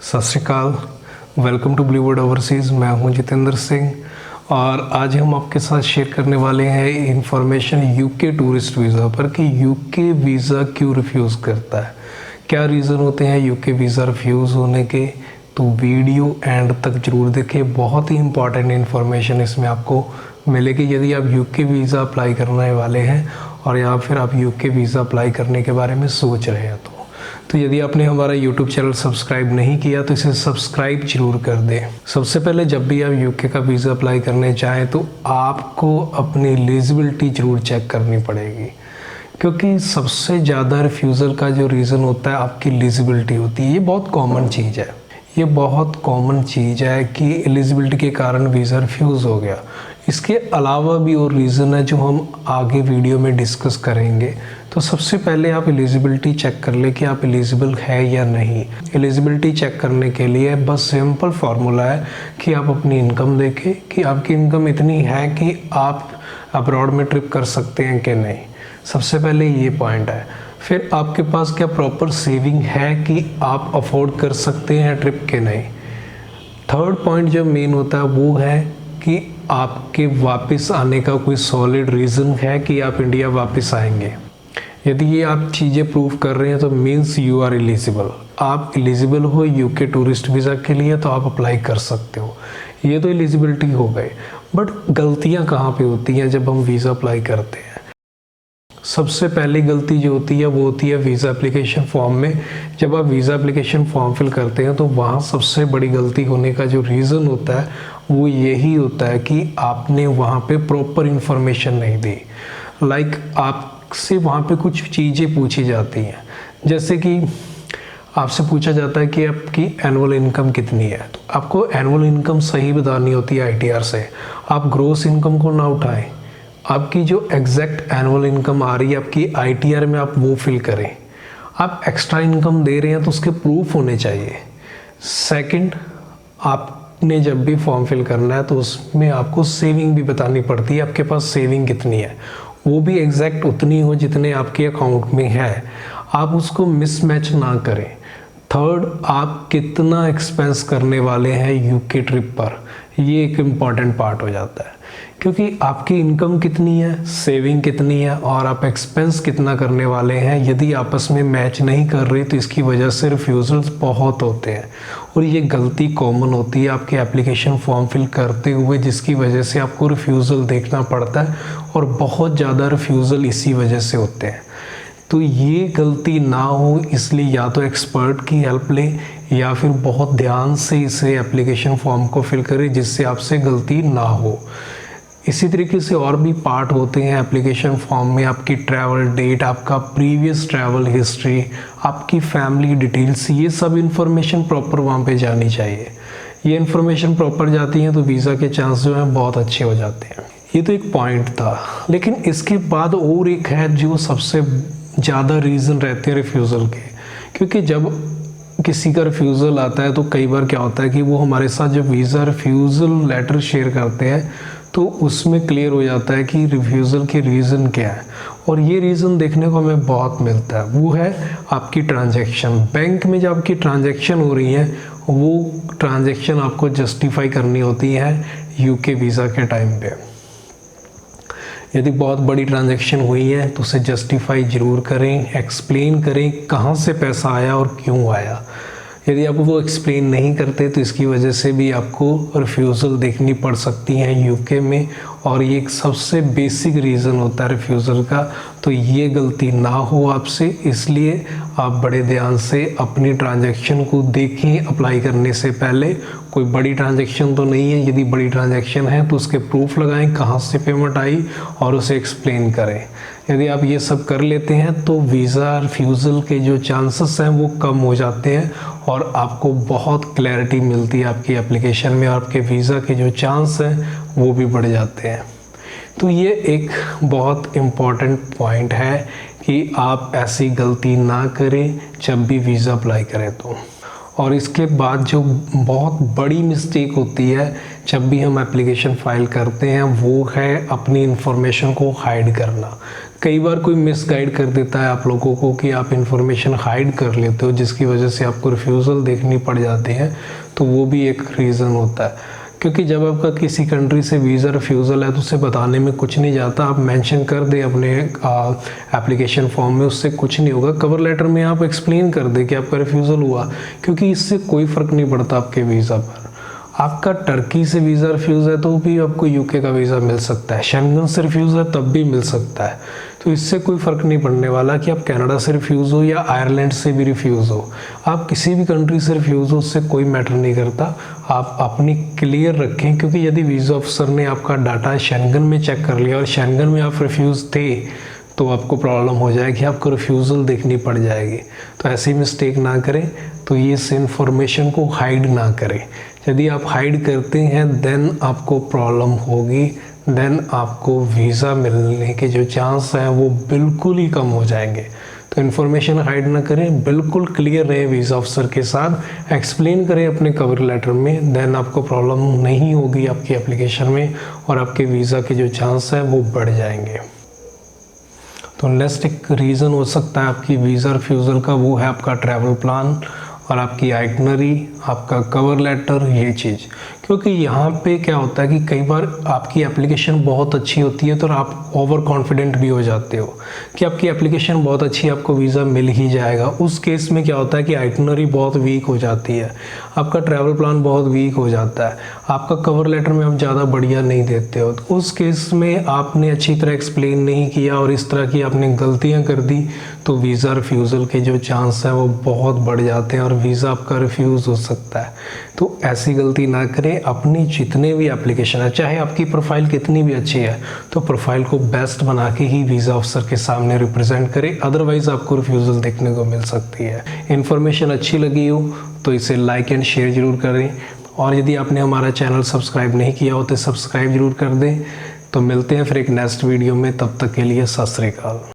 सत श्री अकाल, welcome to Bluebird overseas. मैं हूं जितेंद्र सिंह और आज हम आपके साथ शेयर करने वाले हैं इंफॉर्मेशन यूके टूरिस्ट वीज़ा पर कि यूके वीज़ा क्यों रिफ्यूज़ करता है, क्या रीज़न होते हैं यूके वीज़ा रिफ्यूज़ होने के। तो वीडियो एंड तक जरूर देखें, बहुत ही इंपॉर्टेंट इन्फॉर्मेशन इसमें आपको मिलेगी यदि आप यूके वीज़ा अप्लाई करने वाले हैं और या फिर आप यूके वीज़ा अप्लाई करने के बारे में सोच रहे हैं। तो यदि आपने हमारा YouTube चैनल सब्सक्राइब नहीं किया तो इसे सब्सक्राइब जरूर कर दें। सबसे पहले जब भी आप यूके का वीज़ा अप्लाई करने चाहें तो आपको अपनी एलिजिबिलिटी जरूर चेक करनी पड़ेगी, क्योंकि सबसे ज़्यादा रिफ्यूज़ल का जो रीज़न होता है आपकी एलिजिबिलिटी होती है। ये बहुत कॉमन चीज़ है, ये बहुत कॉमन चीज़ है कि एलिजिबिलिटी के कारण वीज़ा रिफ्यूज़ हो गया। इसके अलावा भी और रीज़न है जो हम आगे वीडियो में डिस्कस करेंगे। तो सबसे पहले आप एलिजिबिलिटी चेक कर ले कि आप एलिजिबल है या नहीं। एलिजिबिलिटी चेक करने के लिए बस सिंपल फार्मूला है कि आप अपनी इनकम देखें कि आपकी इनकम इतनी है कि आप अब्रॉड में ट्रिप कर सकते हैं कि नहीं। सबसे पहले ये पॉइंट है। फिर आपके पास क्या प्रॉपर सेविंग है कि आप अफोर्ड कर सकते हैं ट्रिप के नहीं। थर्ड पॉइंट जो मेन होता है वो है कि आपके वापस आने का कोई सॉलिड रीज़न है कि आप इंडिया वापस आएंगे। यदि ये आप चीज़ें प्रूव कर रहे हैं तो मीन्स यू आर एलिजिबल। आप एलिजिबल हो यूके टूरिस्ट वीज़ा के लिए तो आप अप्लाई कर सकते हो। ये तो एलिजिबिलिटी हो गए, बट गलतियां कहाँ पे होती हैं जब हम वीज़ा अप्लाई करते हैं। सबसे पहली गलती जो होती है वो होती है वीज़ा एप्लीकेशन फॉर्म में। जब आप वीज़ा एप्लीकेशन फॉर्म फिल करते हैं तो वहाँ सबसे बड़ी गलती होने का जो रीज़न होता है वो यही होता है कि आपने वहाँ पे प्रॉपर इन्फॉर्मेशन नहीं दी। लाइक आपसे वहाँ पे कुछ चीज़ें पूछी जाती हैं, जैसे कि आपसे पूछा जाता है कि आपकी एनुअल इनकम कितनी है। तो आपको एनुअल इनकम सही बतानी होती है आईटीआर से। आप ग्रॉस इनकम को ना उठाएं, आपकी जो एग्जैक्ट एनुअल इनकम आ रही है आपकी आईटीआर में आप वो फिल करें। आप एक्स्ट्रा इनकम दे रहे हैं तो उसके प्रूफ होने चाहिए। सेकंड, आपने जब भी फॉर्म फिल करना है तो उसमें आपको सेविंग भी बतानी पड़ती है, आपके पास सेविंग कितनी है, वो भी एग्जैक्ट उतनी हो जितने आपके अकाउंट में है। आप उसको मिसमैच ना करें। थर्ड, आप कितना एक्सपेंस करने वाले हैं यूके ट्रिप पर, ये एक इम्पॉर्टेंट पार्ट हो जाता है, क्योंकि आपकी इनकम कितनी है, सेविंग कितनी है और आप एक्सपेंस कितना करने वाले हैं यदि आपस में मैच नहीं कर रही तो इसकी वजह से रिफ्यूज़ल्स बहुत होते हैं। और ये गलती कॉमन होती है आपके एप्लीकेशन फॉर्म फिल करते हुए, जिसकी वजह से आपको रिफ्यूज़ल देखना पड़ता है और बहुत ज़्यादा रिफ्यूज़ल इसी वजह से होते हैं। तो ये गलती ना हो इसलिए या तो एक्सपर्ट की हेल्प लें या फिर बहुत ध्यान से इसे एप्लीकेशन फॉर्म को फिल करें जिससे आपसे गलती ना हो। इसी तरीके से और भी पार्ट होते हैं एप्लीकेशन फॉर्म में, आपकी ट्रैवल डेट, आपका प्रीवियस ट्रैवल हिस्ट्री, आपकी फैमिली डिटेल्स, ये सब इन्फॉर्मेशन प्रॉपर वहाँ पे जानी चाहिए। ये इन्फॉर्मेशन प्रॉपर जाती है तो वीज़ा के चांस जो हैं बहुत अच्छे हो जाते हैं। ये तो एक पॉइंट था, लेकिन इसके बाद और एक है जो सबसे ज़्यादा रीज़न रहते हैं रिफ्यूज़ल के। क्योंकि जब किसी का रिफ्यूज़ल आता है तो कई बार क्या होता है कि वो हमारे साथ जब वीज़ा रिफ्यूज़ल लेटर शेयर करते हैं तो उसमें क्लियर हो जाता है कि रिफ्यूज़ल के रीज़न क्या है। और ये रीज़न देखने को हमें बहुत मिलता है, वो है आपकी ट्रांजैक्शन। बैंक में जब आपकी ट्रांजैक्शन हो रही है वो ट्रांजैक्शन आपको जस्टिफाई करनी होती है यूके वीज़ा के टाइम पे। यदि बहुत बड़ी ट्रांजैक्शन हुई है तो उसे जस्टिफाई ज़रूर करें, एक्सप्लेन करें कहाँ से पैसा आया और क्यों आया। यदि आप वो एक्सप्लेन नहीं करते तो इसकी वजह से भी आपको रिफ्यूज़ल देखनी पड़ सकती है यूके में, और ये एक सबसे बेसिक रीज़न होता है रिफ्यूज़ल का। तो ये गलती ना हो आपसे, इसलिए आप बड़े ध्यान से अपनी ट्रांजैक्शन को देखें अप्लाई करने से पहले। कोई बड़ी ट्रांजैक्शन तो नहीं है, यदि बड़ी ट्रांजैक्शन है तो उसके प्रूफ लगाएं कहाँ से पेमेंट आई और उसे एक्सप्लेन करें। यदि आप ये सब कर लेते हैं तो वीज़ा रिफ्यूज़ल के जो चांसेस हैं वो कम हो जाते हैं और आपको बहुत क्लैरिटी मिलती है आपकी एप्लीकेशन में, और आपके वीज़ा के जो चांस हैं वो भी बढ़ जाते हैं। तो ये एक बहुत इम्पॉर्टेंट पॉइंट है कि आप ऐसी गलती ना करें जब भी वीज़ा अप्लाई करें तो। और इसके बाद जो बहुत बड़ी मिस्टेक होती है जब भी हम एप्लीकेशन फ़ाइल करते हैं वो है अपनी इन्फॉर्मेशन को हाइड करना। कई बार कोई मिसगाइड कर देता है आप लोगों को कि आप इन्फॉर्मेशन हाइड कर लेते हो, जिसकी वजह से आपको रिफ्यूज़ल देखनी पड़ जाती है, तो वो भी एक रीज़न होता है। क्योंकि जब आपका किसी कंट्री से वीज़ा रिफ्यूज़ल है तो उसे बताने में कुछ नहीं जाता, आप मेंशन कर दें अपने एप्लीकेशन फॉर्म में, उससे कुछ नहीं होगा। कवर लेटर में आप एक्सप्लेन कर दें कि आपका रिफ्यूज़ल हुआ, क्योंकि इससे कोई फ़र्क नहीं पड़ता आपके वीज़ा पर। आपका टर्की से वीज़ा रिफ्यूज़ है तो भी आपको यूके का वीज़ा मिल सकता है, शेंगन से रिफ्यूज़ है तब भी मिल सकता है। तो इससे कोई फ़र्क नहीं पड़ने वाला कि आप कनाडा से रिफ्यूज़ हो या आयरलैंड से भी रिफ्यूज़ हो, आप किसी भी कंट्री से रिफ्यूज़ हो, उससे कोई मैटर नहीं करता। आप अपनी क्लियर रखें, क्योंकि यदि वीज़ा ऑफिसर ने आपका डाटा शेंगन में चेक कर लिया और शेंगन में आप रिफ्यूज़ थे तो आपको प्रॉब्लम हो जाएगी, आपको रिफ्यूज़ल देखनी पड़ जाएगी। तो ऐसी मिस्टेक ना करें, तो ये इस इन्फॉर्मेशन को हाइड ना करें। यदि आप हाइड करते हैं देन आपको प्रॉब्लम होगी, देन आपको वीज़ा मिलने के जो चांस हैं वो बिल्कुल ही कम हो जाएंगे। तो इन्फॉर्मेशन हाइड ना करें, बिल्कुल क्लियर रहे वीज़ा ऑफिसर के साथ, एक्सप्लेन करें अपने कवर लेटर में, देन आपको प्रॉब्लम नहीं होगी आपकी एप्लीकेशन में और आपके वीज़ा के जो चांस हैं वो बढ़ जाएंगे। तो नेक्स्ट एक रीज़न हो सकता है आपकी वीज़ा रिफ्यूज़ल का, वो है आपका ट्रैवल प्लान और आपकी आइटनरी, आपका कवर लेटर, ये चीज़। क्योंकि यहाँ पे क्या होता है कि कई बार आपकी एप्लीकेशन बहुत अच्छी होती है तो आप ओवर कॉन्फिडेंट भी हो जाते हो कि आपकी एप्लीकेशन बहुत अच्छी है, आपको वीज़ा मिल ही जाएगा। उस केस में क्या होता है कि आइटनरी बहुत वीक हो जाती है, आपका ट्रैवल प्लान बहुत वीक हो जाता है, आपका कवर लेटर में आप ज़्यादा बढ़िया नहीं देते हो। तो उस केस में आपने अच्छी तरह एक्सप्लेन नहीं किया और इस तरह की आपने गलतियाँ कर दी, तो वीज़ा रिफ्यूज़ल के जो चांस हैं वो बहुत बढ़ जाते हैं और वीज़ा आपका रिफ्यूज़ हो सकता है। तो ऐसी गलती ना करें, अपनी जितने भी एप्लीकेशन है, चाहे आपकी प्रोफाइल कितनी भी अच्छी है, तो प्रोफाइल को बेस्ट बना के ही वीज़ा ऑफिसर के सामने रिप्रेजेंट करें, अदरवाइज़ आपको रिफ्यूज़ल देखने को मिल सकती है। इन्फॉर्मेशन अच्छी लगी हो तो इसे लाइक एंड शेयर ज़रूर करें, और यदि आपने हमारा चैनल सब्सक्राइब नहीं किया हो तो सब्सक्राइब ज़रूर कर दें। तो मिलते हैं फिर एक नेक्स्ट वीडियो में, तब तक के लिए सत श्री अकाल।